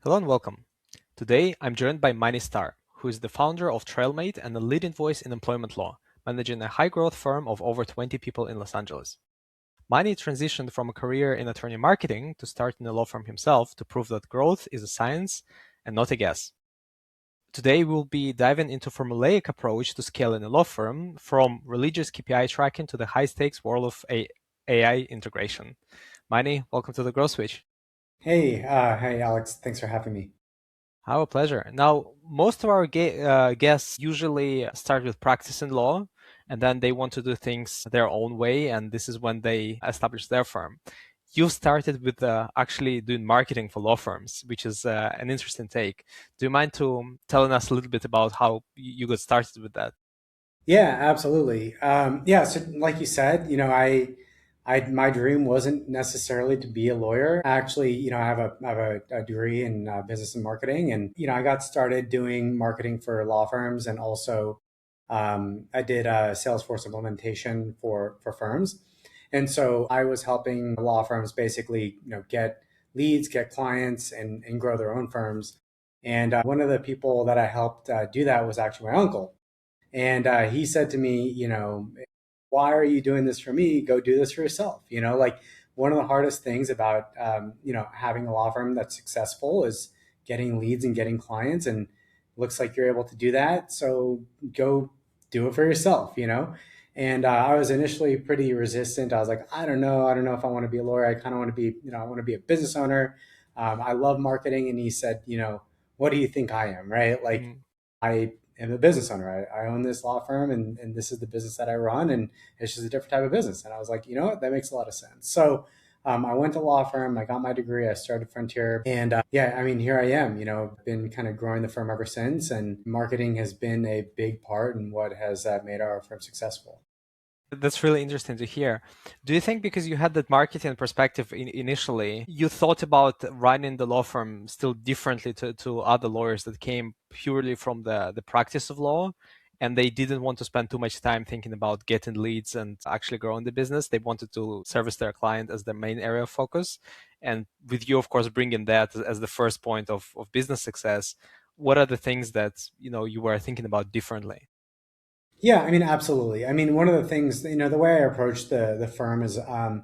Hello and welcome. Today, I'm joined by Manny Starr, who is the founder of TrailMate and a leading voice in employment law, managing a high-growth firm of over 20 people in Los Angeles. Manny transitioned from a career in attorney marketing to starting a law firm himself to prove that growth is a science and not a guess. Today, we'll be diving into formulaic approach to scaling a law firm, from religious KPI tracking to the high-stakes world of AI integration. Manny, welcome to the Growth Switch. Hey, Alex. Thanks for having me. Our pleasure. Now, most of our guests usually start with practicing law, and then they want to do things their own way, and this is when they establish their firm. You started with actually doing marketing for law firms, which is an interesting take. Do you mind to telling us a little bit about how you got started with that? Yeah, absolutely. Yeah, so like you said, my dream wasn't necessarily to be a lawyer. Actually, I have a degree in business and marketing, and I got started doing marketing for law firms, and also I did a Salesforce implementation for firms, and so I was helping law firms basically, get leads, get clients, and grow their own firms. And one of the people that I helped do that was actually my uncle. And he said to me, why are you doing this for me? Go do this for yourself. Like one of the hardest things about, having a law firm that's successful is getting leads and getting clients. And looks like you're able to do that. So go do it for yourself. And I was initially pretty resistant. I was like, I don't know. I don't know if I want to be a lawyer. I kind of want to be, I want to be a business owner. I love marketing. And he said, what do you think I am? Right. Like, Mm. I am a business owner. I own this law firm, and this is the business that I run, and it's just a different type of business. And I was like, you know what, that makes a lot of sense. So I went to law firm, I got my degree, I started Frontier, and yeah, I mean, here I am. Been kind of growing the firm ever since, and marketing has been a big part in what has made our firm successful. That's really interesting to hear. Do you think because you had that marketing perspective initially, you thought about running the law firm still differently to other lawyers that came purely from the practice of law, and they didn't want to spend too much time thinking about getting leads and actually growing the business? They wanted to service their client as their main area of focus. And with you, of course, bringing that as the first point of business success, what are the things that you were thinking about differently? Yeah, I mean, absolutely. I mean, one of the things, the way I approach the firm is, I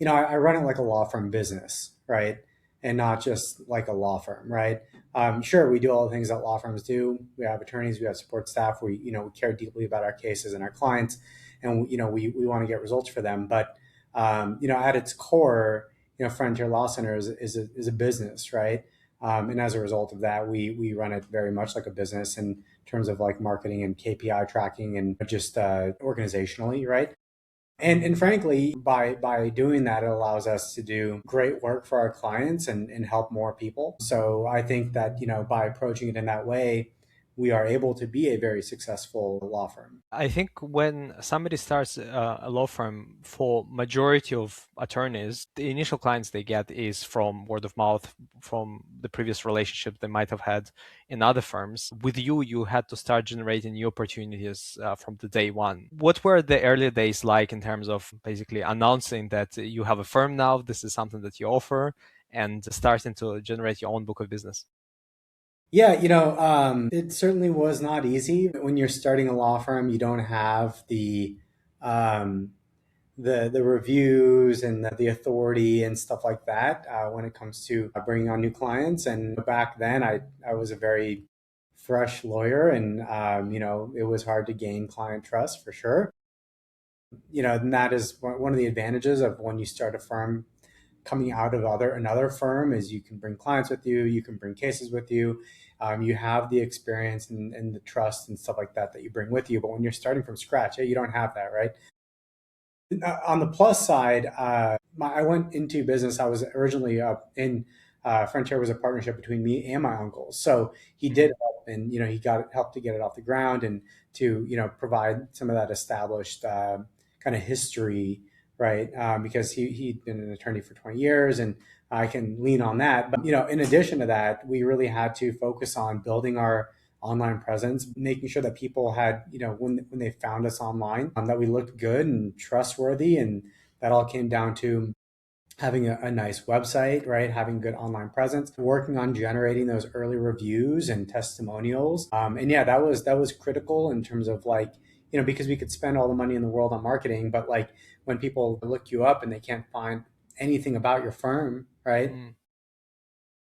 run it like a law firm business, right? And not just like a law firm, right? Sure, we do all the things that law firms do. We have attorneys, we have support staff. We care deeply about our cases and our clients, and we want to get results for them. But at its core, Frontier Law Center is a business, right? And as a result of that, we run it very much like a business in terms of like marketing and KPI tracking and just organizationally, right? And frankly, by doing that, it allows us to do great work for our clients and help more people. So I think that by approaching it in that way, we are able to be a very successful law firm. I think when somebody starts a law firm, for majority of attorneys, the initial clients they get is from word of mouth, from the previous relationship they might have had in other firms. With you, you had to start generating new opportunities from the day one. What were the early days like in terms of basically announcing that you have a firm now, this is something that you offer, and starting to generate your own book of business? Yeah, it certainly was not easy. When you're starting a law firm, you don't have um, the reviews and the authority and stuff like that when it comes to bringing on new clients. And back then, I was a very fresh lawyer, and it was hard to gain client trust for sure. And that is one of the advantages of when you start a firm coming out of another firm is you can bring clients with you, you can bring cases with you, you have the experience and the trust and stuff like that that you bring with you. But when you're starting from scratch, you don't have that, right? On the plus side, I went into business. I was originally in Frontier was a partnership between me and my uncle. So he did Mhm. help, and he got helped to get it off the ground and to provide some of that established kind of history, right? Because he'd been an attorney for 20 years, and I can lean on that. But in addition to that, we really had to focus on building our online presence, making sure that people had, when they found us online, that we looked good and trustworthy. And that all came down to having a nice website, right? Having good online presence, working on generating those early reviews and testimonials. And yeah, that was critical in terms of like, because we could spend all the money in the world on marketing, but like when people look you up and they can't find anything about your firm, right? Mm.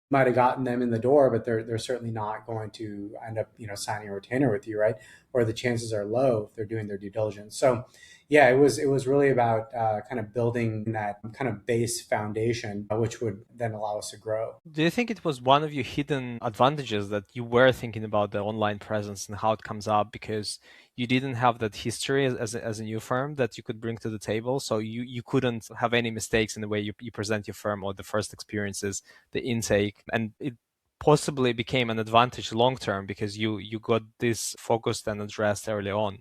Might have gotten them in the door, but they're certainly not going to end up, signing a retainer with you, right? Or the chances are low if they're doing their due diligence. So, yeah, it was really about kind of building that kind of base foundation, which would then allow us to grow. Do you think it was one of your hidden advantages that you were thinking about the online presence and how it comes up because you didn't have that history as a new firm that you could bring to the table? So you couldn't have any mistakes in the way you present your firm or the first experiences, the intake. And it possibly became an advantage long term because you got this focused and addressed early on.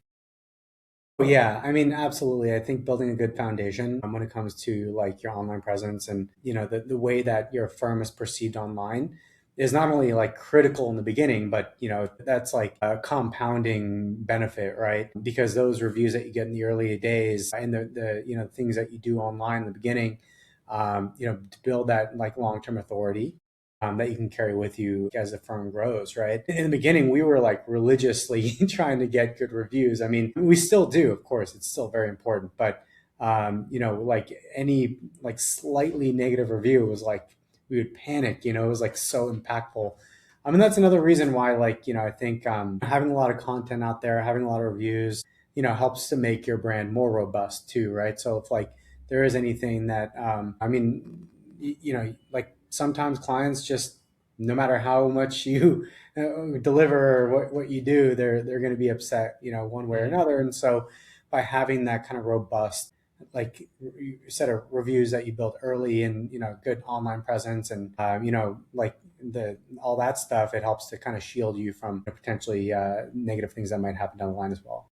Yeah, I mean, absolutely. I think building a good foundation when it comes to like your online presence and the way that your firm is perceived online is not only like critical in the beginning, but that's like a compounding benefit, right? Because those reviews that you get in the early days and the things that you do online in the beginning, to build that like long-term authority that you can carry with you as the firm grows, right? In the beginning, we were like religiously trying to get good reviews. I mean, we still do, of course, it's still very important, but like any like slightly negative review was like we would panic, it was like so impactful. I mean, that's another reason why, like, I think having a lot of content out there, having a lot of reviews, helps to make your brand more robust too, right? So if like there is anything that, I mean, like sometimes clients just, no matter how much you deliver or what you do, they're going to be upset, one way or Mhm. another. And so by having that kind of robust, like set of reviews that you build early and, good online presence and, like the, all that stuff, it helps to kind of shield you from potentially negative things that might happen down the line as well.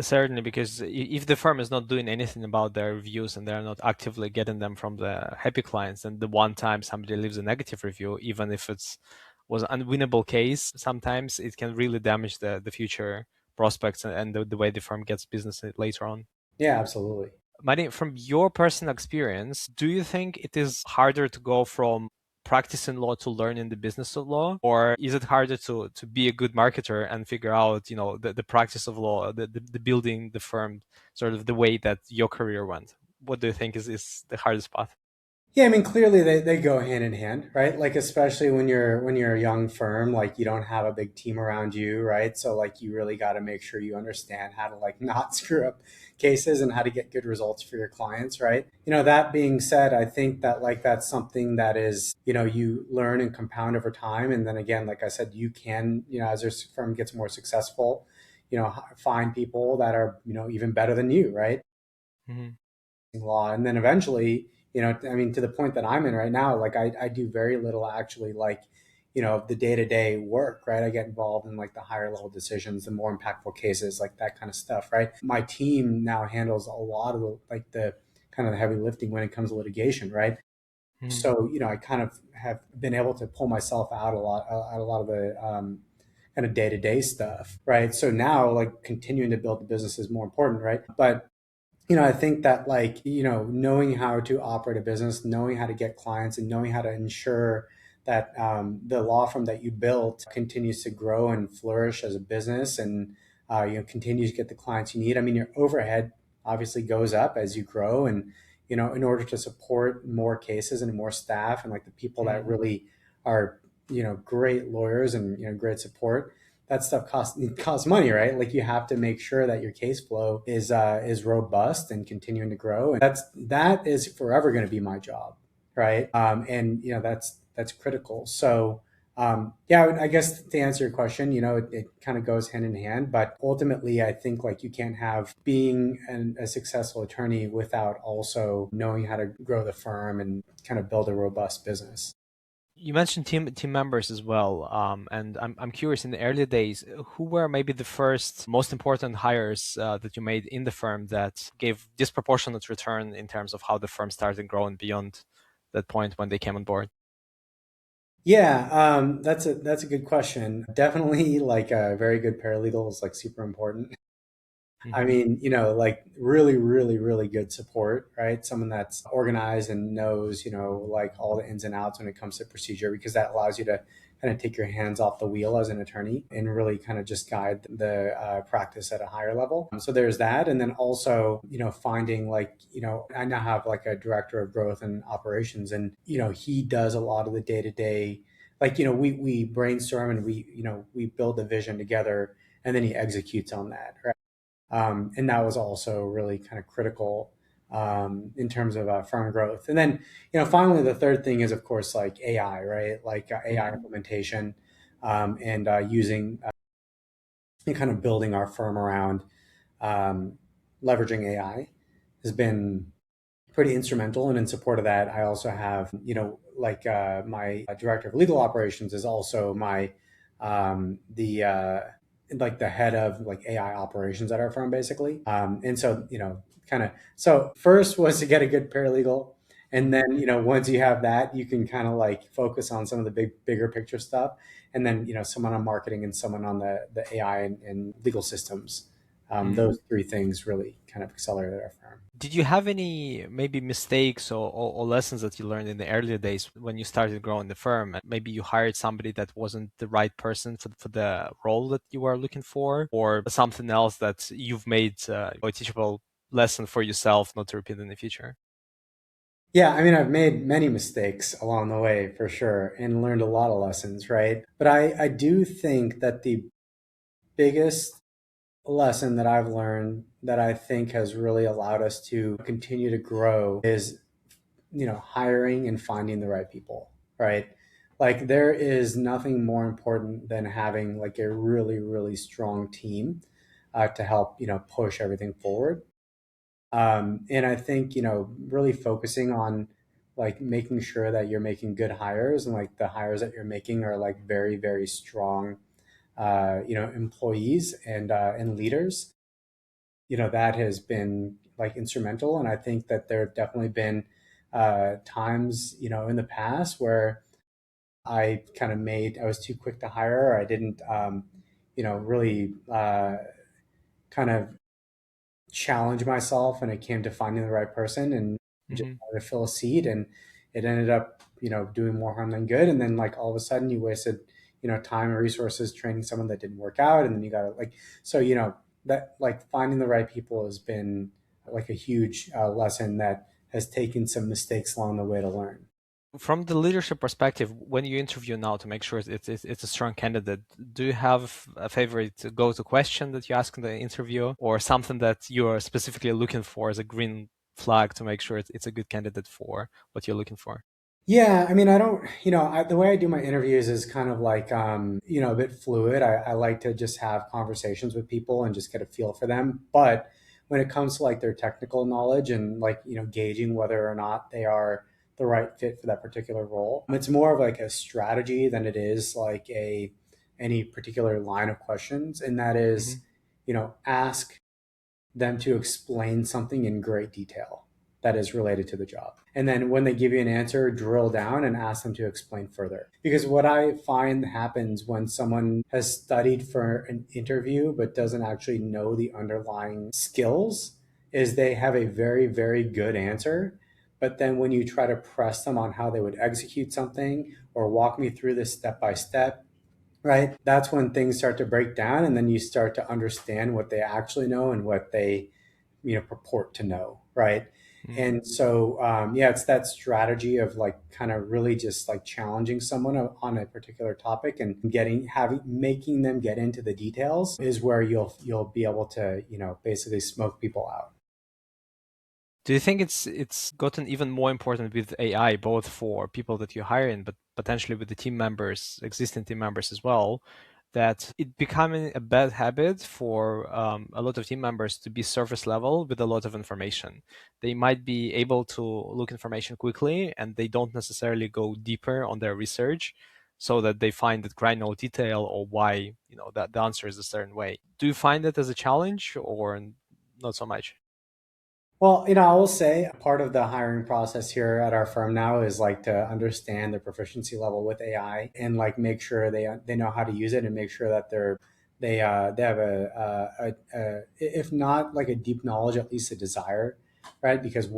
Certainly, because if the firm is not doing anything about their reviews and they're not actively getting them from the happy clients, then the one time somebody leaves a negative review, even if it's was an unwinnable case, sometimes it can really damage the future prospects and the way the firm gets business later on. Yeah, absolutely. Mani, from your personal experience, do you think it is harder to go from practicing law to learning the business of law, or is it harder to be a good marketer and figure out, the practice of law, the building the firm, sort of the way that your career went? What do you think is the hardest path? Yeah, I mean, clearly they go hand in hand, right? Like especially when you're a young firm, like you don't have a big team around you, right? So like you really got to make sure you understand how to like not screw up cases and how to get good results for your clients, right? That being said, I think that like that's something that is, you learn and compound over time. And then again, like I said, you can, as your firm gets more successful, find people that are, even better than you, right? Hmm. Law. And then eventually, I mean, to the point that I'm in right now, like I do very little actually like, the day-to-day work, right? I get involved in like the higher level decisions, the more impactful cases, like that kind of stuff, right? My team now handles a lot of the like the kind of the heavy lifting when it comes to litigation, right? Hmm. So, I kind of have been able to pull myself out a lot of the kind of day-to-day stuff, right? So now like continuing to build the business is more important, right? But I think that like, knowing how to operate a business, knowing how to get clients and knowing how to ensure that the law firm that you built continues to grow and flourish as a business and, continues to get the clients you need. I mean, your overhead obviously goes up as you grow and, in order to support more cases and more staff and like the people that Hmm. really are, great lawyers and, great support, that stuff costs money, right? Like you have to make sure that your case flow is robust and continuing to grow, and that is forever going to be my job, right? And that's critical. So yeah, I guess to answer your question, it kind of goes hand in hand, but ultimately, I think like you can't have being a successful attorney without also knowing how to grow the firm and kind of build a robust business. You mentioned team members as well, and I'm curious. In the early days, who were maybe the first most important hires that you made in the firm that gave disproportionate return in terms of how the firm started growing beyond that point when they came on board? Yeah, that's a good question. Definitely, like a very good paralegal is like super important. I Hmm. mean, like really, really, really good support, right? Someone that's organized and knows, like all the ins and outs when it comes to procedure, because that allows you to kind of take your hands off the wheel as an attorney and really kind of just guide the practice at a higher level. So there's that. And then also, finding like, I now have like a director of growth and operations, and, he does a lot of the day to day, like, we brainstorm and we build the vision together, and then he executes on that, right? And that was also really kind of critical in terms of firm growth. And then, finally, the third thing is, of course, like AI, right? Like AI Hmm. implementation and using and kind of building our firm around um, leveraging AI has been pretty instrumental. And in support of that, I also have, like my director of legal operations is also my the like the head of like AI operations at our firm, basically. And so, kind of, so first was to get a good paralegal. And Hmm. then, once you have that, you can kind of like focus on some of the bigger picture stuff. And then, someone on marketing and someone on the AI and legal systems. Hmm. Those three things really kind of accelerated our firm. Did you have any maybe mistakes or lessons that you learned in the earlier days when you started growing the firm? Maybe you hired somebody that wasn't the right person for the role that you were looking for, or something else that you've made a teachable lesson for yourself not to repeat in the future? Yeah, I mean, I've made many mistakes along the way for sure and learned a lot of lessons, right? But I do think that the biggest lesson that I've learned that I think has really allowed us to continue to grow is, hiring and finding the right people, right? Like there is nothing more important than having like a really, really strong team to help, push everything forward. And I think, really focusing on like making sure that you're making good hires, and like the hires that you're making are like very, very strong, employees and leaders, that has been like instrumental. And I think that there have definitely been times, in the past where I was too quick to hire, or I didn't, really kind of challenge myself when it came to finding the right person, and just Hmm. wanted to fill a seat, and it ended up doing more harm than good. And then like all of a sudden you wasted time and resources training someone that didn't work out, and then you got to like, so that like finding the right people has been like a huge lesson that has taken some mistakes along the way to learn. From the leadership perspective, when you interview now to make sure it's a strong candidate, do you have a favorite go-to question that you ask in the interview, or something that you're specifically looking for as a green flag to make sure it's a good candidate for what you're looking for? Yeah, I mean, I don't, the way I do my interviews is kind of like, a bit fluid. I like to just have conversations with people and just get a feel for them. But when it comes to like their technical knowledge and like, gauging whether or not they are the right fit for that particular role, it's more of like a strategy than it is like any particular line of questions. And that Hmm. is, ask them to explain something in great detail that is related to the job. And then when they give you an answer, drill down and ask them to explain further. Because what I find happens when someone has studied for an interview but doesn't actually know the underlying skills is they have a very, very good answer. But then when you try to press them on how they would execute something or walk me through this step by step, right? That's when things start to break down, and then you start to understand what they actually know and what they, purport to know, right? Hmm. And so, yeah, it's that strategy of like kind of really just like challenging someone on a particular topic and making them get into the details is where you'll be able to, basically smoke people out. Do you think it's gotten even more important with AI, both for people that you're hiring, but potentially with the team members, existing team members as well, that it becoming a bad habit for a lot of team members to be surface level with a lot of information? They might be able to look information quickly, and they don't necessarily go deeper on their research, so that they find that granular detail or why that the answer is a certain way. Do you find that as a challenge or not so much? Well, I will say part of the hiring process here at our firm now is like to understand their proficiency level with AI and like make sure they know how to use it and make sure that they're they have if not like a deep knowledge, at least a desire, right? Because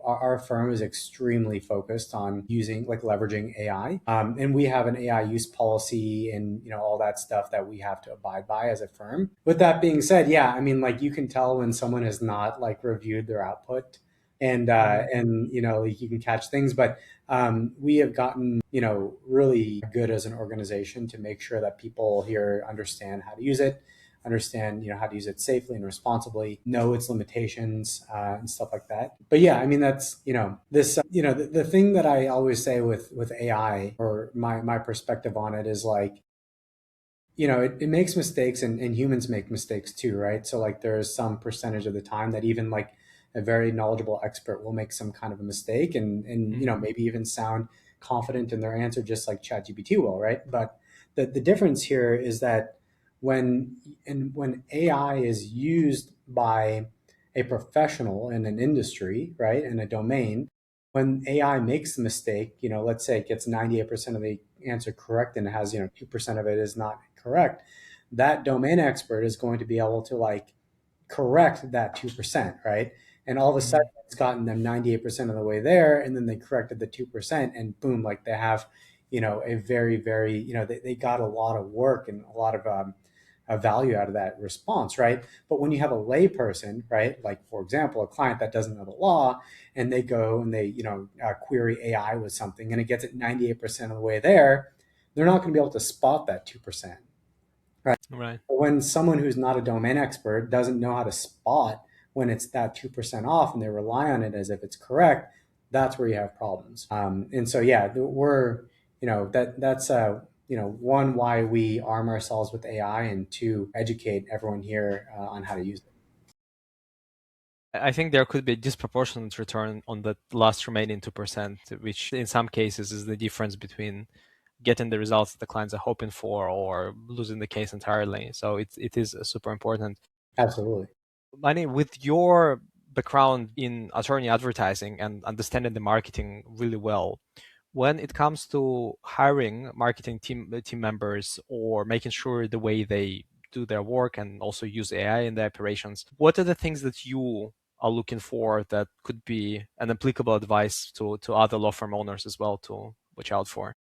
our firm is extremely focused on using like leveraging AI, and we have an AI use policy and all that stuff that we have to abide by as a firm. With that being said, yeah, I mean like you can tell when someone has not like reviewed their output, and like you can catch things, but we have gotten really good as an organization to make sure that people here understand how to use it, understand how to use it safely and responsibly, know its limitations, and stuff like that. But yeah, I mean that's this the thing that I always say with AI, or my perspective on it, is like it makes mistakes, and humans make mistakes too, right? So like there's some percentage of the time that even like a very knowledgeable expert will make some kind of a mistake, and Mhm. maybe even sound confident in their answer just like ChatGPT will, right? But the difference here is that when AI is used by a professional in an industry, right, in a domain, when AI makes the mistake, let's say it gets 98% of the answer correct and it has 2% of it is not correct, that domain expert is going to be able to like correct that 2%, right? And all of a sudden Mhm. it's gotten them 98% of the way there, and then they corrected the 2%, and boom, like they have a very, very they got a lot of work and a lot of value out of that response, right? But when you have a layperson, right, like for example a client that doesn't know the law, and they go and they query AI with something and it gets it 98% of the way there, they're not going to be able to spot that 2%. Right. When someone who's not a domain expert doesn't know how to spot when it's that 2% off and they rely on it as if it's correct, that's where you have problems. And so, yeah, we're, that's one, why we arm ourselves with AI, and two, educate everyone here on how to use it. I think there could be a disproportionate return on the last remaining 2%, which in some cases is the difference between getting the results that the clients are hoping for or losing the case entirely. So it is super important. Absolutely. Manny, with your background in attorney advertising and understanding the marketing really well, when it comes to hiring marketing team members or making sure the way they do their work and also use AI in their operations, what are the things that you are looking for that could be an applicable advice to other law firm owners as well to watch out for?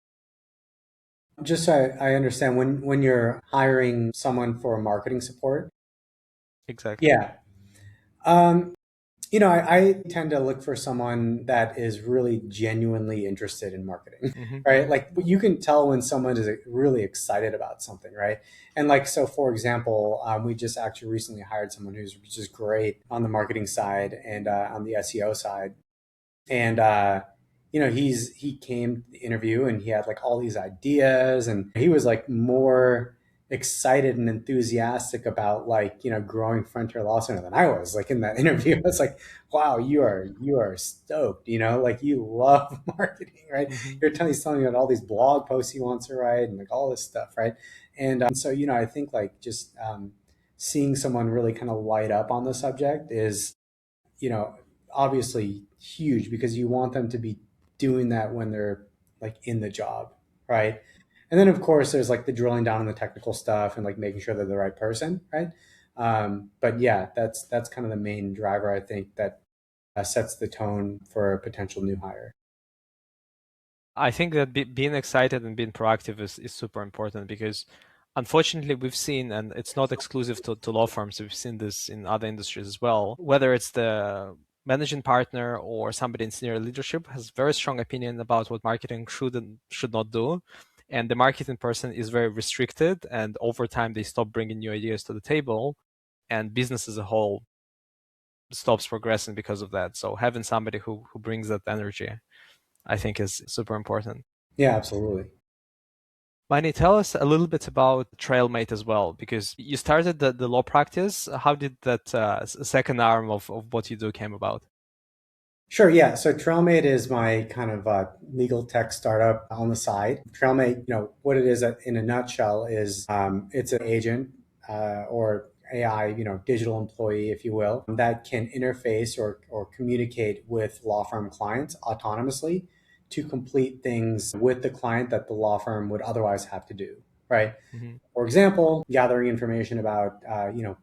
Just so I understand, when you're hiring someone for marketing support. Exactly. Yeah. Um, I tend to look for someone that is really genuinely interested in marketing, Hmm. right? Like you can tell when someone is really excited about something, right? And like, so for example, we just actually recently hired someone who's just great on the marketing side and on the SEO side. And he came to the interview and he had like all these ideas, and he was like more excited and enthusiastic about like growing Frontier Law Center than I was, like in that interview. I was like, wow, you are stoked, like you love marketing, right? Hmm. He's telling me about all these blog posts he wants to write and like all this stuff, right? And so I think like just seeing someone really kind of light up on the subject is you know, obviously huge, because you want them to be doing that when they're like in the job, right? And then of course there's like the drilling down on the technical stuff and like making sure they're the right person, right? But yeah, that's kind of the main driver, I think, that sets the tone for a potential new hire. I think that being excited and being proactive is super important because unfortunately we've seen, and it's not exclusive to law firms, we've seen this in other industries as well, whether it's the managing partner or somebody in senior leadership has very strong opinion about what marketing should and should not do. And the marketing person is very restricted, and over time they stop bringing new ideas to the table, and business as a whole stops progressing because of that. So having somebody who brings that energy, I think, is super important. Yeah, absolutely. Manny, tell us a little bit about TrailMate as well, because you started the law practice. How did that second arm of what you do came about? Sure. Yeah. So TrailMate is my kind of legal tech startup on the side. TrailMate, what it is in a nutshell is it's an agent or AI, digital employee, if you will, that can interface or communicate with law firm clients autonomously to complete things with the client that the law firm would otherwise have to do. right? Hmm. For example, gathering information about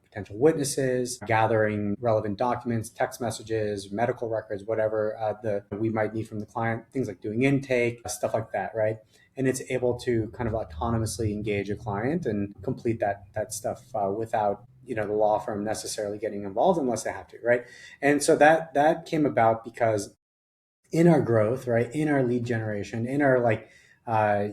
potential witnesses, gathering relevant documents, text messages, medical records, whatever the we might need from the client, things like doing intake, stuff like that, right? And it's able to kind of autonomously engage a client and complete that stuff without the law firm necessarily getting involved unless they have to, right? And so that came about because in our growth, right, in our lead generation, in our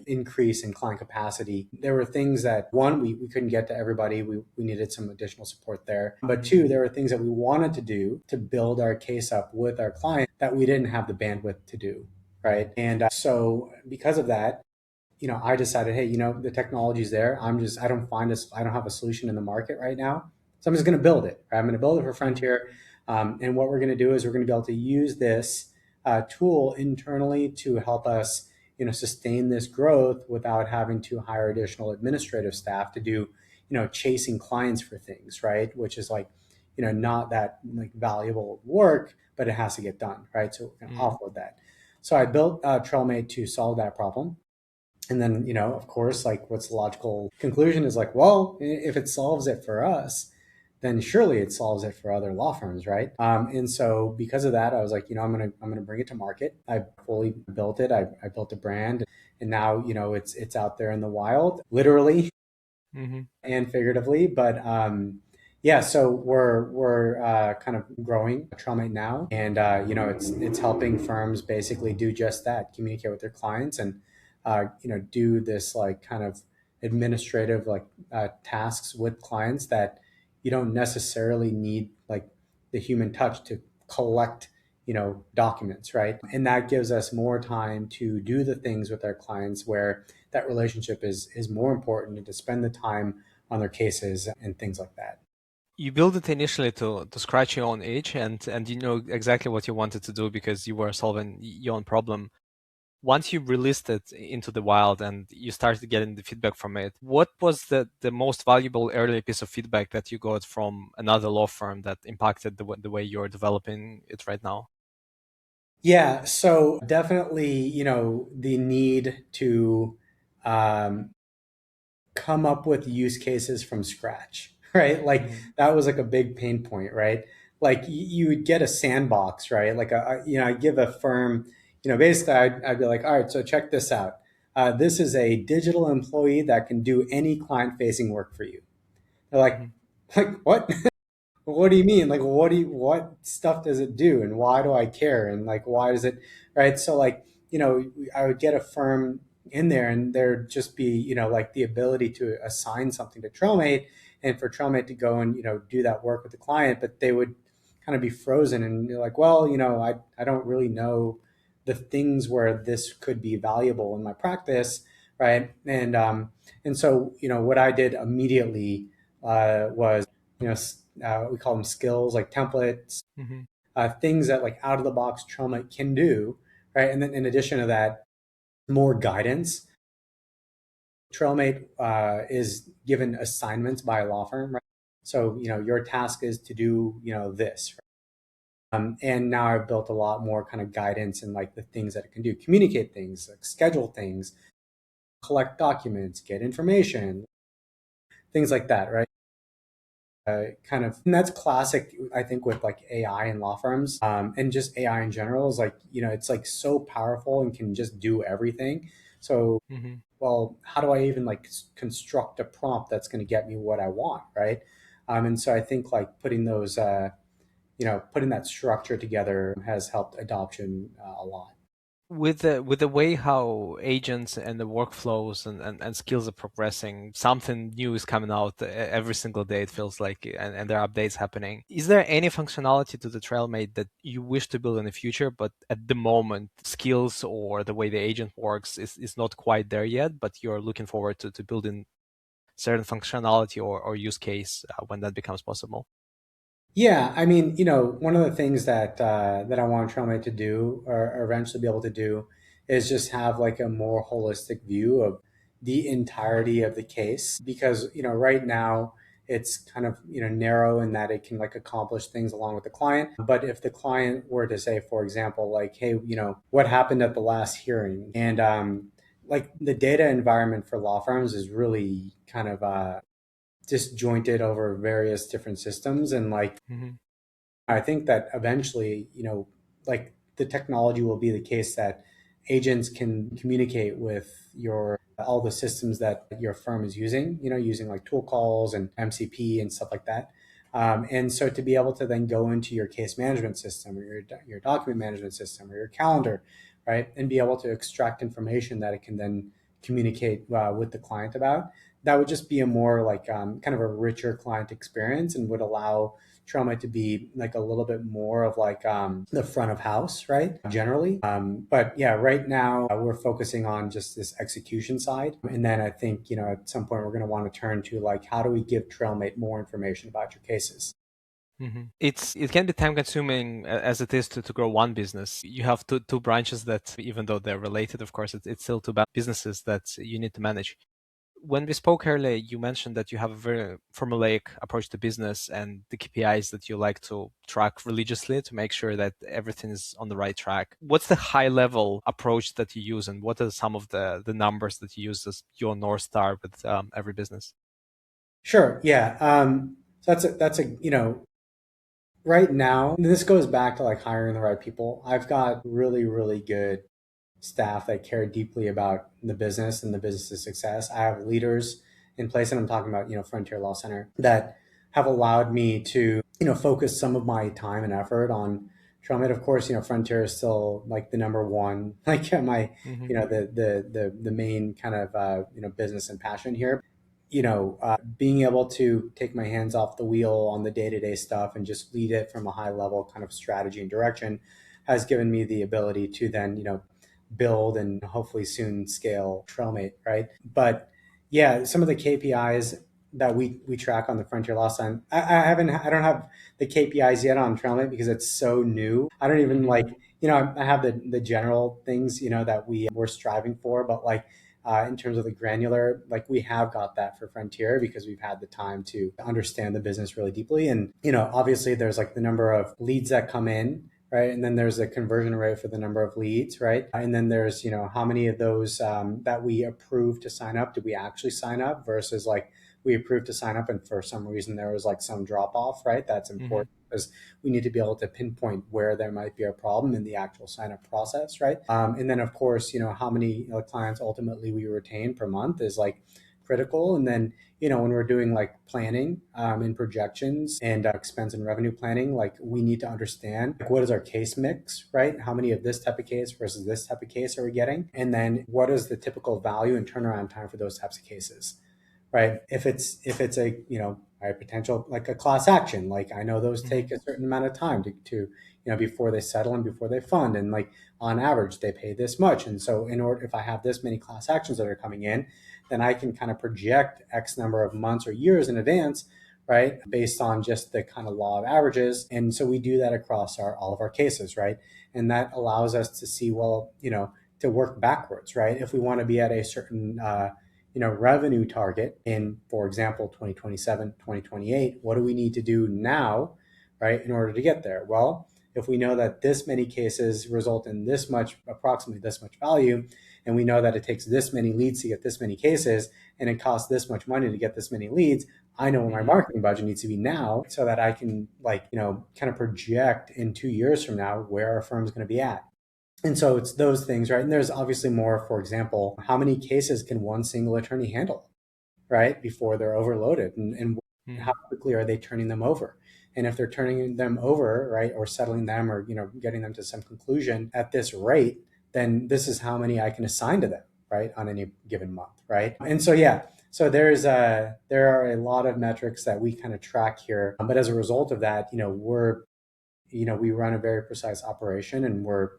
increase in client capacity, there were things that one, we couldn't get to everybody. We needed some additional support there. But Hmm. two, there were things that we wanted to do to build our case up with our client that we didn't have the bandwidth to do, right? And so because of that, I decided, hey, the technology's there. I don't find this, I don't have a solution in the market right now. So I'm just going to build it. Right? I'm going to build it for Hmm. Frontier. And what we're going to do is we're going to be able to use this tool internally to help us, sustain this growth without having to hire additional administrative staff to do, chasing clients for things, right? Which is like, not that like valuable work, but it has to get done, right? So we're going to Hmm. offload that. So I built TrailMate to solve that problem. And then, of course, like what's the logical conclusion is like, well, if it solves it for us, then surely it solves it for other law firms, right? And so because of that, I was like, I'm gonna bring it to market. I fully built it. I built a brand, and now it's out there in the wild, literally Hmm. and figuratively. But yeah, so we're kind of growing TrailMate now, and it's helping firms basically do just that: communicate with their clients and do this like kind of administrative tasks with clients that you don't necessarily need like the human touch to collect documents, right? And that gives us more time to do the things with our clients where that relationship is more important, and to spend the time on their cases and things like that. You built it initially to scratch your own itch, and you know exactly what you wanted to do because you were solving your own problem. Once you released it into the wild and you started getting the feedback from it, what was the most valuable early piece of feedback that you got from another law firm that impacted the way you're developing it right now? Yeah, so definitely, the need to um, come up with use cases from scratch, right? Like Hmm. that was like a big pain point, right? Like you would get a sandbox, right? Like I give a firm, basically I'd be like, all right, so check this out. This is a digital employee that can do any client facing work for you. They're like, Hmm. what? What do you mean? Like, what stuff does it do, and why do I care? And like, why is it right? So like, I would get a firm in there, and there'd just be, like the ability to assign something to TrailMate, and for TrailMate to go and do that work with the client, but they would kind of be frozen, and you're like, well, I don't really know the things where this could be valuable in my practice, right? And so what I did immediately was you know we call them skills like templates, Hmm. things that like out of the box trauma can do, right? And then in addition to that, more guidance. Trailmate is given assignments by a law firm, right? So your task is to do this. And now I've built a lot more kind of guidance and like the things that it can do: communicate things, like schedule things, collect documents, get information, things like that, right? Kind of, and that's classic, I think, with like AI in law firms, and just AI in general is like, it's like so powerful and can just do everything. So, Hmm. well, how do I even like construct a prompt that's going to get me what I want, right? And so I think like putting that structure together has helped adoption a lot. With the way how agents and the workflows and skills are progressing, something new is coming out every single day, it feels like, and there are updates happening. Is there any functionality to the TrailMate that you wish to build in the future, but at the moment, skills or the way the agent works is not quite there yet, but you're looking forward to building certain functionality or use case when that becomes possible? Yeah, I mean, one of the things that I want TrailMate to do, or eventually be able to do, is just have like a more holistic view of the entirety of the case. Because right now it's kind of narrow in that it can like accomplish things along with the client. But if the client were to say, for example, like, hey, what happened at the last hearing, and like the data environment for law firms is really kind of disjointed over various different systems. And like, Hmm. I think that eventually, like the technology will be the case that agents can communicate with your all the systems that your firm is using, using like tool calls and MCP and stuff like that. And so to be able to then go into your case management system or your document management system or your calendar, right, and be able to extract information that it can then communicate with the client about, that would just be a more like kind of a richer client experience and would allow trauma to be like a little bit more of like the front of house, right? Generally. But yeah, right now we're focusing on just this execution side. And then I think, at some point we're going to want to turn to like, how do we give TrailMate more information about your cases? It can be time consuming as it is to grow one business. You have two branches that, even though they're related, of course, it's still two businesses that you need to manage. When we spoke earlier, you mentioned that you have a very formulaic approach to business and the KPIs that you like to track religiously to make sure that everything is on the right track. What's the high level approach that you use, and what are some of the numbers that you use as your North Star with every business? Sure. Yeah. So right now, this goes back to like hiring the right people. I've got really, really good staff that care deeply about the business and the business's success. I have leaders in place, and I'm talking about, Frontier Law Center, that have allowed me to, focus some of my time and effort on trauma. Of course, Frontier is still like the number one, like my, Hmm. the main kind of, business and passion here. Being able to take my hands off the wheel on the day-to-day stuff and just lead it from a high level kind of strategy and direction has given me the ability to then, build and hopefully soon scale TrailMate, right? But yeah, some of the KPIs that we track on the Frontier Law Sign, I don't have the KPIs yet on TrailMate because it's so new. I don't even Hmm. like, I have the general things, that we're striving for, but like in terms of the granular, like we have got that for Frontier because we've had the time to understand the business really deeply. And, obviously there's like the number of leads that come in, right? And then there's the conversion rate for the number of leads, right? And then there's, how many of those that we approve to sign up, did we actually sign up versus like we approved to sign up and for some reason there was like some drop off, right? That's Hmm. important because we need to be able to pinpoint where there might be a problem in the actual sign up process, right? And then of course, how many clients ultimately we retain per month is like critical. And then, when we're doing like planning and projections and expense and revenue planning, like we need to understand like, what is our case mix, right? How many of this type of case versus this type of case are we getting? And then what is the typical value and turnaround time for those types of cases? Right? If it's a a potential like a class action, like I know those Hmm. take a certain amount of time to before they settle and before they fund, and like on average they pay this much, and so in order if I have this many class actions that are coming in, then I can kind of project X number of months or years in advance, right, based on just the kind of law of averages. And so we do that across our all of our cases, right, and that allows us to see, well, to work backwards, right, if we want to be at a certain revenue target in, for example, 2027, 2028, what do we need to do now, right, in order to get there? Well, if we know that this many cases result in this much, approximately this much value, and we know that it takes this many leads to get this many cases, and it costs this much money to get this many leads, I know what my Hmm. marketing budget needs to be now so that I can like, kind of project in 2 years from now where our firm's going to be at. And so it's those things, right? And there's obviously more, for example, how many cases can one single attorney handle, right? Before they're overloaded, and how Hmm. quickly are they turning them over? And if they're turning them over, right, or settling them or, getting them to some conclusion at this rate, then this is how many I can assign to them, right, on any given month, right? And so, yeah, so there are a lot of metrics that we kind of track here. But as a result of that, we run a very precise operation, and we're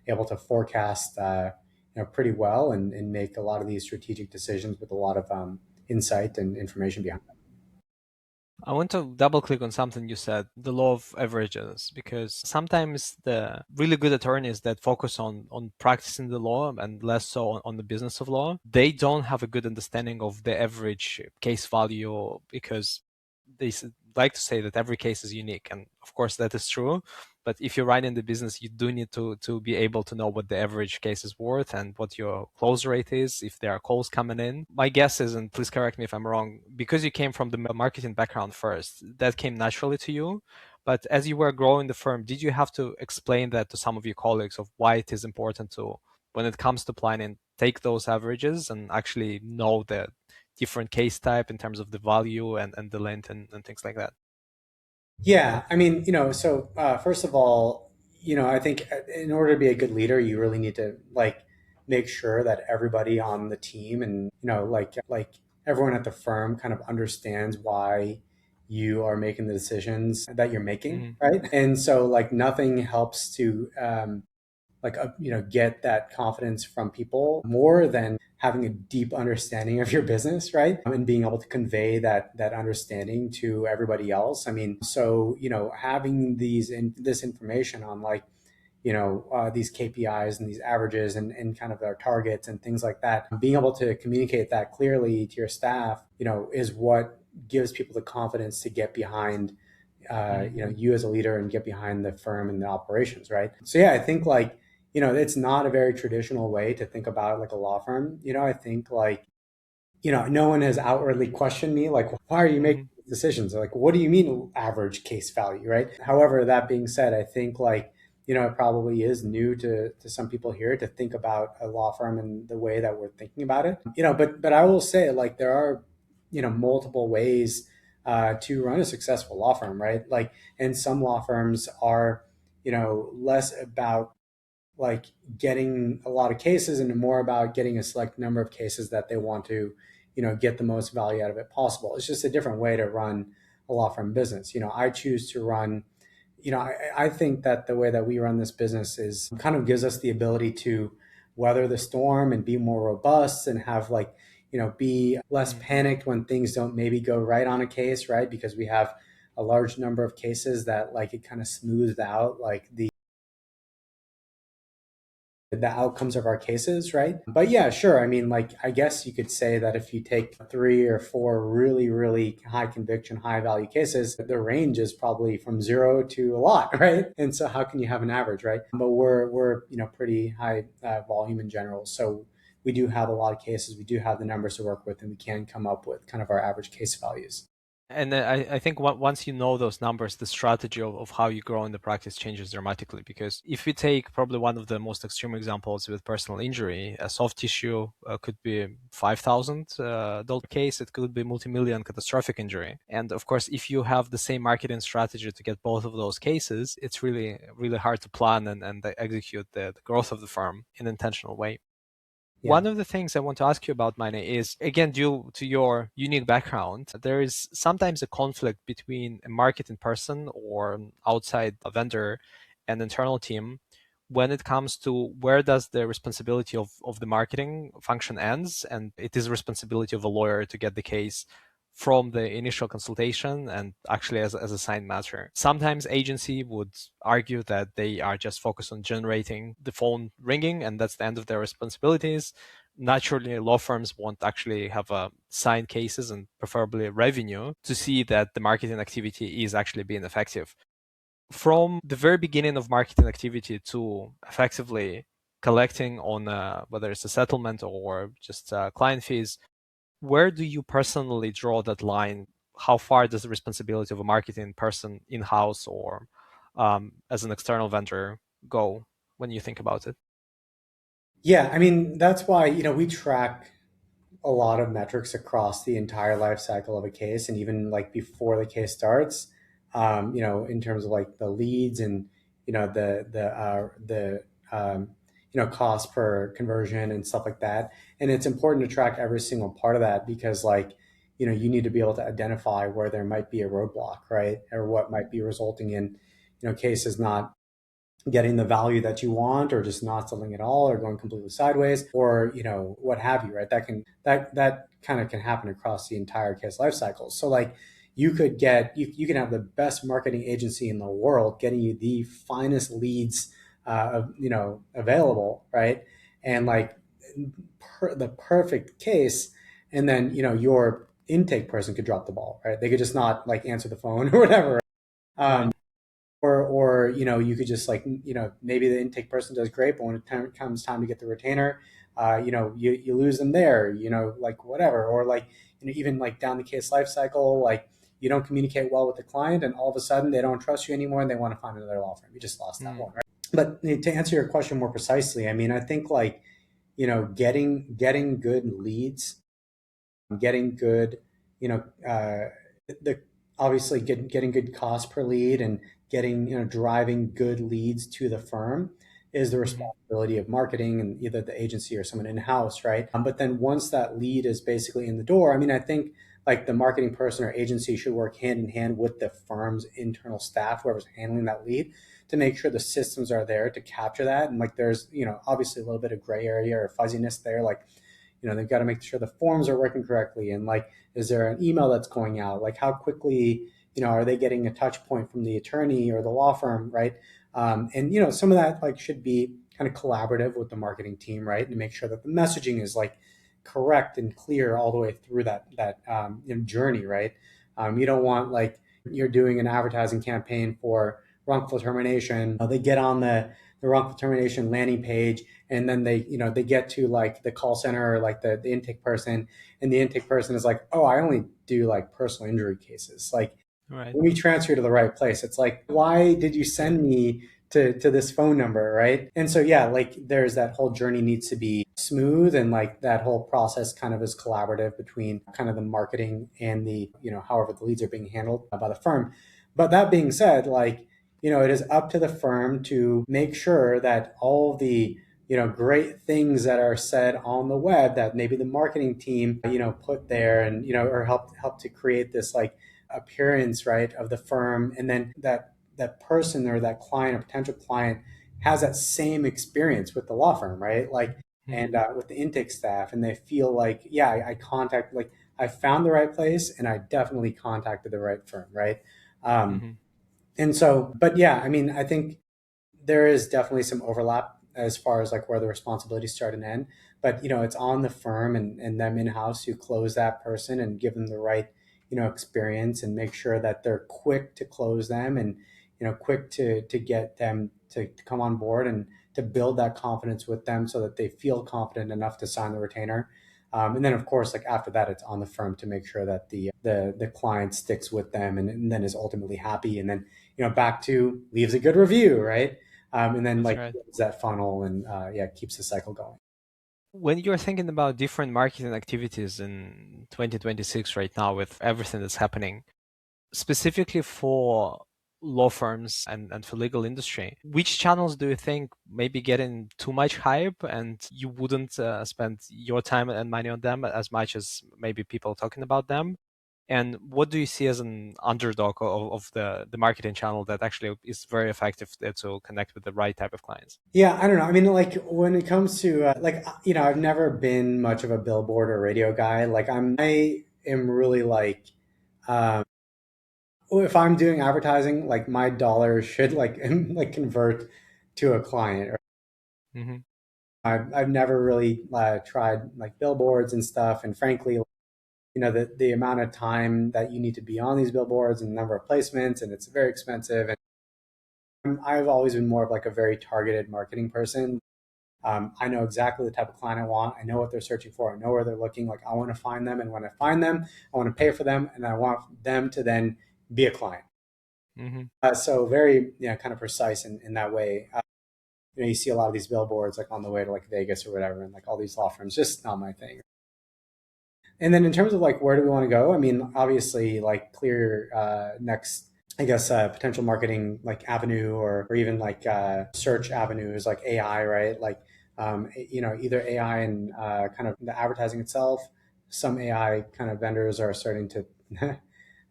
able to forecast pretty well, and make a lot of these strategic decisions with a lot of insight and information behind them. I want to double click on something you said, the law of averages, because sometimes the really good attorneys that focus on practicing the law and less so on the business of law, they don't have a good understanding of the average case value because they like to say that every case is unique, and of course that is true. But if you're running the business, you do need to be able to know what the average case is worth and what your close rate is if there are calls coming in. My guess is, and please correct me if I'm wrong, because you came from the marketing background first, that came naturally to you. But as you were growing the firm, did you have to explain that to some of your colleagues of why it is important to, when it comes to planning, take those averages and actually know the different case type in terms of the value and the length and things like that? Yeah, I mean, so first of all, I think in order to be a good leader, you really need to like make sure that everybody on the team and like everyone at the firm kind of understands why you are making the decisions that you're making, Hmm. right? And so like nothing helps to get that confidence from people more than having a deep understanding of your business, right? And being able to convey that understanding to everybody else. I mean, so having this information on like these KPIs and these averages and kind of our targets and things like that, being able to communicate that clearly to your staff, is what gives people the confidence to get behind Hmm. you as a leader and get behind the firm and the operations, right? So yeah, I think like it's not a very traditional way to think about like a law firm. I think like no one has outwardly questioned me like, why are you making Hmm. these decisions? Like, what do you mean average case value, right? However, that being said, I think like it probably is new to some people here to think about a law firm in the way that we're thinking about it. But I will say like there are multiple ways to run a successful law firm, right? Like, and some law firms are less about like getting a lot of cases and more about getting a select number of cases that they want to get the most value out of it possible. It's just a different way to run a law firm business. I choose to run, I think that the way that we run this business is kind of gives us the ability to weather the storm and be more robust and have like be less Hmm. panicked when things don't maybe go right on a case, right? Because we have a large number of cases that like it kind of smoothed out like the outcomes of our cases, right? But yeah, sure. I mean, like, I guess you could say that if you take 3 or 4 really, really high conviction, high value cases, the range is probably from zero to a lot, right? And so, how can you have an average, right? But we're pretty high volume in general, so we do have a lot of cases. We do have the numbers to work with, and we can come up with kind of our average case values. And I think once you know those numbers, the strategy of how you grow in the practice changes dramatically. Because if we take probably one of the most extreme examples with personal injury, a soft tissue could be $5,000 case. It could be multi-million catastrophic injury. And of course, if you have the same marketing strategy to get both of those cases, it's really, really hard to plan and execute the growth of the firm in an intentional way. Yeah. One of the things I want to ask you about, Mine, is again, due to your unique background, there is sometimes a conflict between a marketing person or an outside vendor and internal team when it comes to where does the responsibility of the marketing function ends and it is responsibility of a lawyer to get the case from the initial consultation and actually as a signed matter. Sometimes agency would argue that they are just focused on generating the phone ringing and that's the end of their responsibilities. Naturally, law firms won't actually have signed cases and preferably revenue to see that the marketing activity is actually being effective. From the very beginning of marketing activity to effectively collecting on whether it's a settlement or just client fees, where do you personally draw that line? How far does the responsibility of a marketing person in-house or as an external vendor go when you think about it? Yeah, I mean, that's why, we track a lot of metrics across the entire life cycle of a case and even like before the case starts, in terms of like the leads and the cost per conversion and stuff like that. And it's important to track every single part of that because like you need to be able to identify where there might be a roadblock, right? Or what might be resulting in cases not getting the value that you want or just not selling at all or going completely sideways or what have you, right? That kind of can happen across the entire case life cycle. So like you can have the best marketing agency in the world getting you the finest leads available, right? And like the perfect case, and then your intake person could drop the ball, right? They could just not like answer the phone or whatever. Right. Um, or you could just like maybe the intake person does great, but when it comes time to get the retainer, you lose them there, like whatever. Or like even like down the case life cycle, like you don't communicate well with the client, and all of a sudden they don't trust you anymore, and they want to find another law firm. You just lost that Mm. one, right? But to answer your question more precisely, I mean, I think like getting good leads, getting good, you know, the obviously getting good cost per lead and getting, driving good leads to the firm is the Hmm. responsibility of marketing and either the agency or someone in house, right? But then once that lead is basically in the door, I mean, I think like the marketing person or agency should work hand in hand with the firm's internal staff, whoever's handling that lead, to make sure the systems are there to capture that. And like there's, obviously a little bit of gray area or fuzziness there, like they've got to make sure the forms are working correctly, and like is there an email that's going out, like how quickly are they getting a touch point from the attorney or the law firm, right? And some of that like should be kind of collaborative with the marketing team, right, to make sure that the messaging is like correct and clear all the way through that journey, right? You don't want like you're doing an advertising campaign for wrongful termination, they get on the wrongful termination landing page, and then they get to like the call center or like the intake person, and the intake person is like, oh, I only do like personal injury cases, like Right. let me transfer you to the right place. It's like, why did you send me to this phone number, right? And so yeah, like there's that whole journey needs to be smooth, and like that whole process kind of is collaborative between kind of the marketing and the however the leads are being handled by the firm. But that being said, like it is up to the firm to make sure that all the great things that are said on the web that maybe the marketing team put there, and or help to create this like appearance, right, of the firm, and then that person or that client or potential client has that same experience with the law firm, right? Like, Hmm. and with the intake staff, and they feel like, yeah, I contact, like I found the right place, and I definitely contacted the right firm, right? Um, Hmm. and so, but yeah, I mean, I think there is definitely some overlap as far as like where the responsibilities start and end. But it's on the firm and them in house who close that person and give them the right experience, and make sure that they're quick to close them, and quick to get them to come on board, and to build that confidence with them so that they feel confident enough to sign the retainer. And then of course, like after that, it's on the firm to make sure that the client sticks with them, and then is ultimately happy, and then back to leaves a good review, right? And then That's like right. builds that funnel, and yeah, keeps the cycle going. When you're thinking about different marketing activities in 2026 right now with everything that's happening, specifically for law firms and for legal industry, which channels do you think maybe getting too much hype and you wouldn't spend your time and money on them as much as maybe people talking about them? And what do you see as an underdog of the marketing channel that actually is very effective to connect with the right type of clients? Yeah, I don't know. I mean, like when it comes to like I've never been much of a billboard or radio guy. Like I am really like um, if I'm doing advertising, like my dollars should like like convert to a client. Hmm. I've never really tried like billboards and stuff, and frankly, the amount of time that you need to be on these billboards and the number of placements, and it's very expensive. And I've always been more of like a very targeted marketing person. I know exactly the type of client I want. I know what they're searching for. I know where they're looking. Like I want to find them, and when I find them, I want to pay for them, and I want them to then be a client. Hmm. So very, kind of precise in that way. You see a lot of these billboards like on the way to like Vegas or whatever, and like all these law firms. Just not my thing. And then in terms of like where do we want to go? I mean, obviously, like clear next, I guess, potential marketing like avenue, or even like search avenue is like AI, right? Like either AI and kind of the advertising itself. Some AI kind of vendors are starting to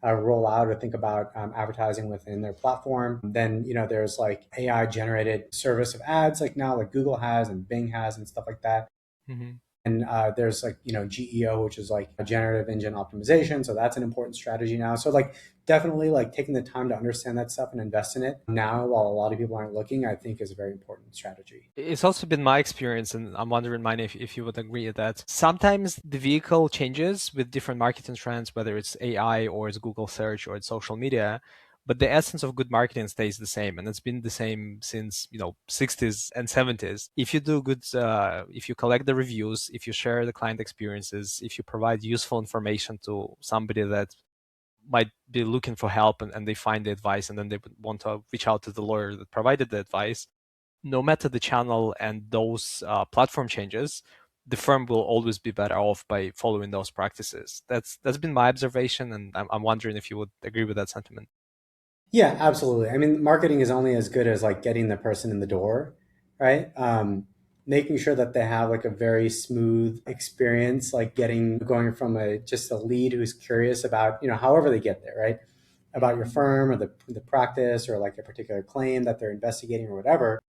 roll out or think about advertising within their platform. Then there's like AI generated service of ads, like now like Google has and Bing has and stuff like that. Hmm. And there's like, GEO, which is like a generative engine optimization. So that's an important strategy now. So like definitely like taking the time to understand that stuff and invest in it now while a lot of people aren't looking, I think is a very important strategy. It's also been my experience, and I'm wondering, mine, if you would agree with that. Sometimes the vehicle changes with different marketing trends, whether it's AI or it's Google search or it's social media, but the essence of good marketing stays the same, and it's been the same since 60s and 70s. If you do good, if you collect the reviews, if you share the client experiences, if you provide useful information to somebody that might be looking for help and they find the advice and then they would want to reach out to the lawyer that provided the advice, no matter the channel and those platform changes, the firm will always be better off by following those practices. That's been my observation, and I'm wondering if you would agree with that sentiment. Yeah, absolutely. I mean, marketing is only as good as like getting the person in the door, right? Making sure that they have like a very smooth experience, like going from a just a lead who's curious about, however they get there, right? About your firm or the practice or like a particular claim that they're investigating or whatever.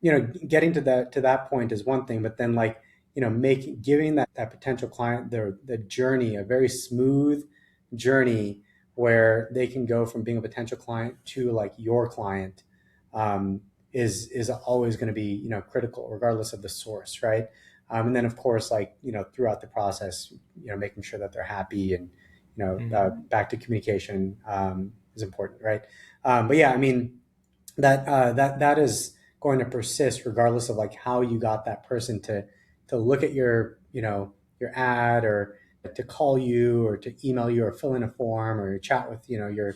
Getting to that point is one thing, but then like, making giving that potential client the journey, a very smooth journey where they can go from being a potential client to like your client, um, is always going to be, critical regardless of the source, right? And then of course, like, throughout the process, making sure that they're happy and, back to communication, is important, right? But yeah, I mean, that is going to persist regardless of like how you got that person to look at your ad, or to call you, or to email you, or fill in a form, or chat with your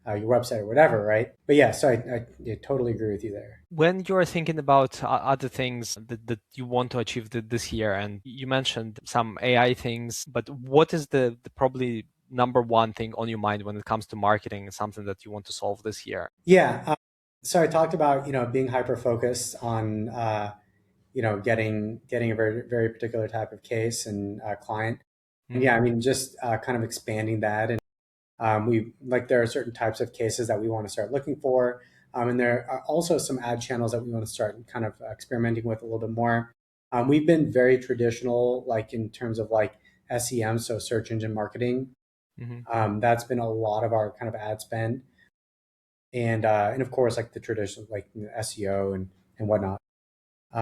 website or whatever, right? But yeah, so I totally agree with you there. When you're thinking about other things that you want to achieve this year, and you mentioned some AI things, but what is the probably number one thing on your mind when it comes to marketing, something that you want to solve this year? Yeah. So I talked about being hyper focused on getting a very very particular type of case and client, and yeah, I Hmm. mean just kind of expanding that. And we like there are certain types of cases that we want to start looking for, and there are also some ad channels that we want to start kind of experimenting with a little bit more. We've been very traditional, like in terms of like SEM, so search engine marketing. Hmm. That's been a lot of our kind of ad spend, and of course like the traditional like SEO and whatnot. Uh,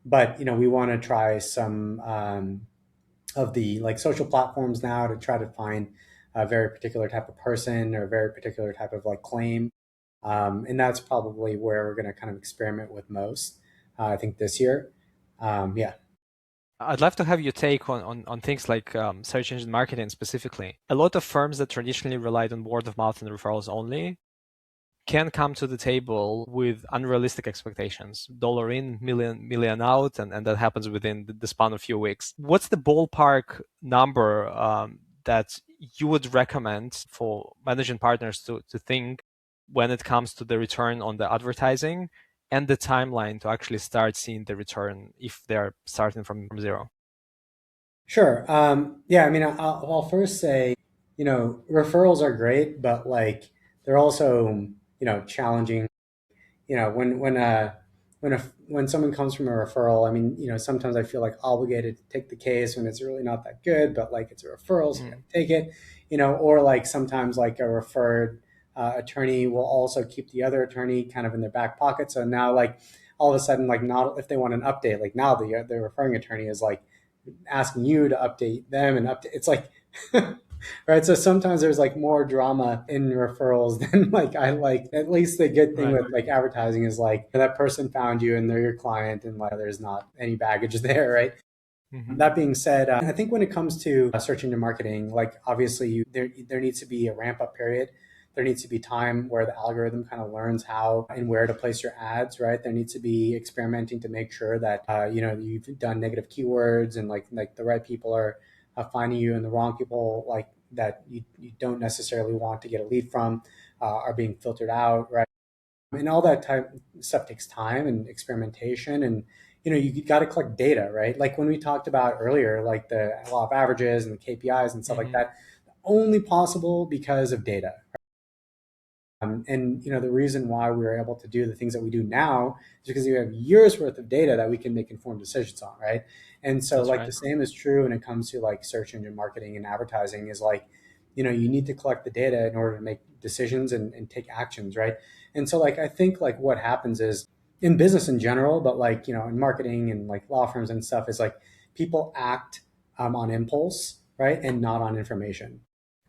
but we want to try some of the like social platforms now to try to find a very particular type of person or a very particular type of like claim. And that's probably where we're going to kind of experiment with most, I think, this year. Yeah. I'd love to have your take on things like search engine marketing specifically. A lot of firms that traditionally relied on word of mouth and referrals only can come to the table with unrealistic expectations. Dollar in, million out, and that happens within the span of a few weeks. What's the ballpark number that you would recommend for managing partners to think when it comes to the return on the advertising and the timeline to actually start seeing the return if they're starting from zero? Sure. Yeah. I mean, I'll first say, referrals are great, but like they're also, challenging. When someone comes from a referral, I mean, sometimes I feel like obligated to take the case when it's really not that good, but like it's a referral, so I gotta Mm. take it. Or like sometimes like a referred attorney will also keep the other attorney kind of in their back pocket. So now like all of a sudden, like not if they want an update, like now the referring attorney is like asking you to update them and update. It's like, right. So sometimes there's like more drama in referrals than like I like. At least the good thing Right. with like advertising is like that person found you and they're your client, and like there's not any baggage there, right? Hmm. That being said, I think when it comes to search engine marketing, like obviously there needs to be a ramp up period. There needs to be time where the algorithm kind of learns how and where to place your ads, right? There needs to be experimenting to make sure that you've done negative keywords, and like the right people are finding you, and the wrong people like that you don't necessarily want to get a lead from are being filtered out, right? And all that type stuff takes time and experimentation, and you got to collect data, right? Like when we talked about earlier, like the law of averages and the KPIs and stuff like Hmm. that, only possible because of data. And the reason why we were able to do the things that we do now is because you have years worth of data that we can make informed decisions on, right? And so That's like right. the same is true when it comes to like search engine marketing and advertising is like, you need to collect the data in order to make decisions and take actions, right? And so like I think like what happens is in business in general, but like, in marketing and like law firms and stuff is like people act on impulse, right? And not on information.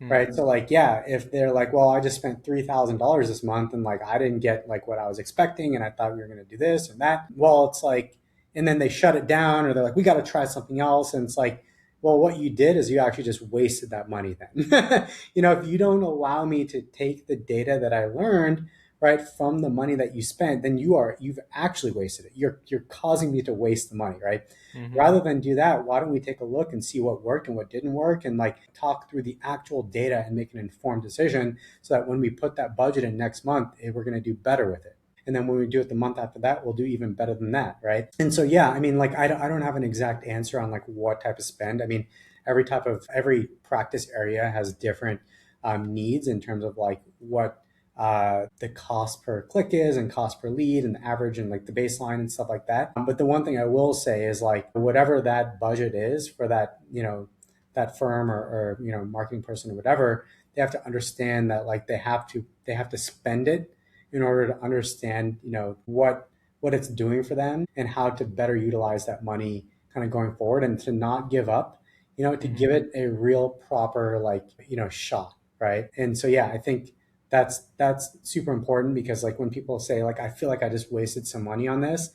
Mm. Right. So like, yeah, if they're like, well, I just spent $3,000 this month and like I didn't get like what I was expecting and I thought we were going to do this and that. Well, it's like, and then they shut it down or they're like, we got to try something else. And it's like, well, what you did is you actually just wasted that money then. If you don't allow me to take the data that I learned, right, from the money that you spent, then you've actually wasted it. You're causing me to waste the money, right? Hmm. Rather than do that, why don't we take a look and see what worked and what didn't work and like talk through the actual data and make an informed decision so that when we put that budget in next month, we're going to do better with it. And then when we do it the month after that, we'll do even better than that, right? And so, yeah, I mean, like, I don't have an exact answer on like what type of spend. I mean, every practice area has different needs in terms of like what the cost per click is and cost per lead and the average and like the baseline and stuff like that. But the one thing I will say is like whatever that budget is for that, that firm or marketing person or whatever, they have to understand that like they have to spend it in order to understand, what it's doing for them and how to better utilize that money kind of going forward and to not give up, to Hmm. give it a real proper like, shot. Right. And so, yeah, I think that's super important because like when people say like I feel like I just wasted some money on this,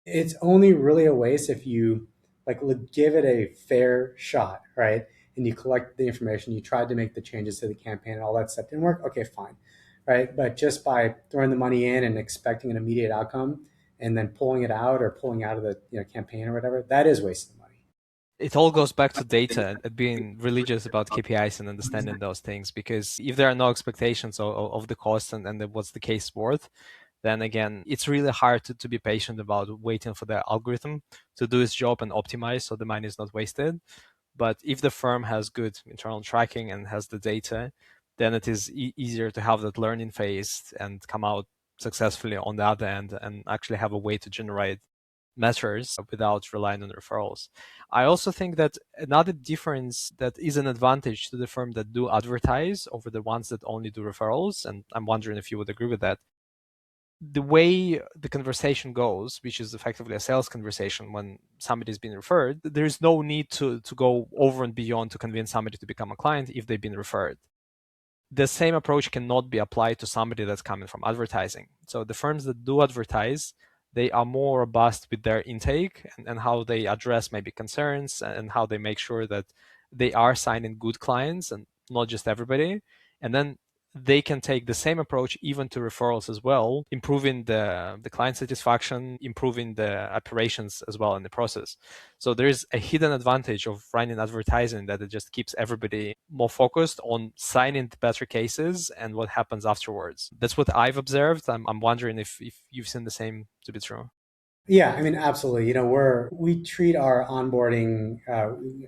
it's only really a waste if you like give it a fair shot, right? And you collect the information, you tried to make the changes to the campaign and all that stuff didn't work. Okay, fine, right? But just by throwing the money in and expecting an immediate outcome and then pulling it out or pulling out of the campaign or whatever, that is wasting money. It all goes back to data and being religious about KPIs and understanding those things. Because if there are no expectations of the cost and what's the case worth, then again, it's really hard to be patient about waiting for the algorithm to do its job and optimize so the money is not wasted. But if the firm has good internal tracking and has the data, then it is easier to have that learning phase and come out successfully on the other end and actually have a way to generate measures without relying on referrals. I also think that another difference that is an advantage to the firm that do advertise over the ones that only do referrals, and I'm wondering if you would agree with that, the way the conversation goes, which is effectively a sales conversation when somebody's been referred, there's no need to go over and beyond to convince somebody to become a client if they've been referred. The same approach cannot be applied to somebody that's coming from advertising. So the firms that do advertise, they are more robust with their intake and how they address maybe concerns and how they make sure that they are signing good clients and not just everybody. And then they can take the same approach even to referrals as well, improving the client satisfaction, improving the operations as well in the process. So there is a hidden advantage of running advertising that it just keeps everybody more focused on signing the better cases and what happens afterwards. That's what I've observed. I'm wondering if you've seen the same to be true. Yeah, I mean, absolutely. We treat our onboarding,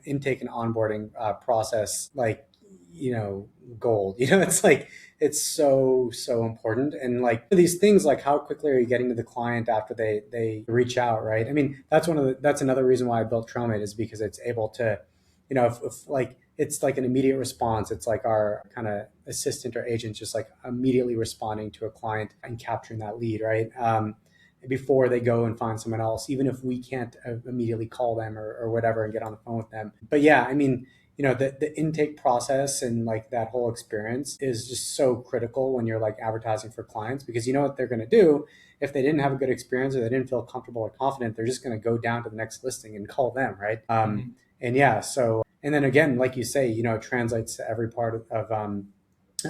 intake and onboarding process like, gold. It's like it's so important, and like these things, like how quickly are you getting to the client after they reach out, right? I mean, that's another reason why I built TrailMate is because it's able to, if like it's like an immediate response. It's like our kind of assistant or agent just like immediately responding to a client and capturing that lead, right? Before they go and find someone else, even if we can't immediately call them or whatever and get on the phone with them. But yeah, I mean, the intake process and like that whole experience is just so critical when you're like advertising for clients because you know what they're going to do if they didn't have a good experience or they didn't feel comfortable or confident, they're just going to go down to the next listing and call them, right? Mm-hmm. And yeah, so and then again, like you say, it translates to every part of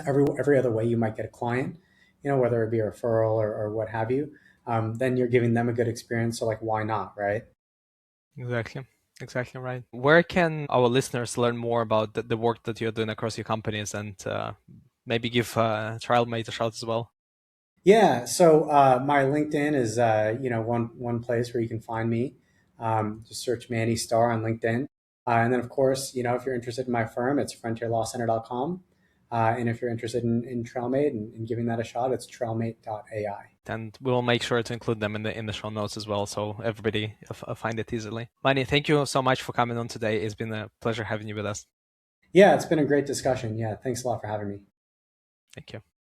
every other way you might get a client, whether it be a referral or what have you. Then you're giving them a good experience. So like, why not, right? Exactly. Exactly right. Where can our listeners learn more about the work that you're doing across your companies and maybe give TrialMate a shout as well? Yeah. So my LinkedIn is one place where you can find me. Just search Manny Starr on LinkedIn, and then of course if you're interested in my firm, it's frontierlawcenter.com. And if you're interested in TrailMate and giving that a shot, it's trailmate.ai. And we'll make sure to include them in the show notes as well, so everybody find it easily. Manny, thank you so much for coming on today. It's been a pleasure having you with us. Yeah, it's been a great discussion. Yeah, thanks a lot for having me. Thank you.